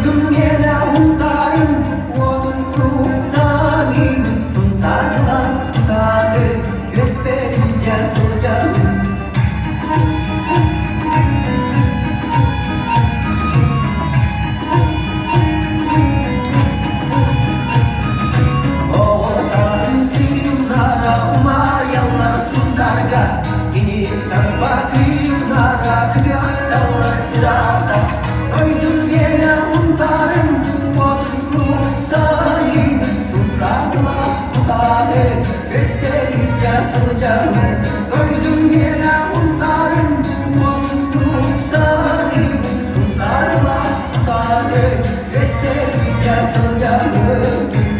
Duydum gene hundarım, odun kursanim, hundarlar hundarı, göstereceğiz hocam. Oğuzların kıyımlara, umayallar sundarga, ini sarpa kıyımlara, kıdastallar irada. Duydum gene hundarım, odun kursanim, hundarlar hundarı, göstereceğiz hocam. Duydum gene hundarım, odun kursanim, hundarlar hundarı, göstereceğiz hocam.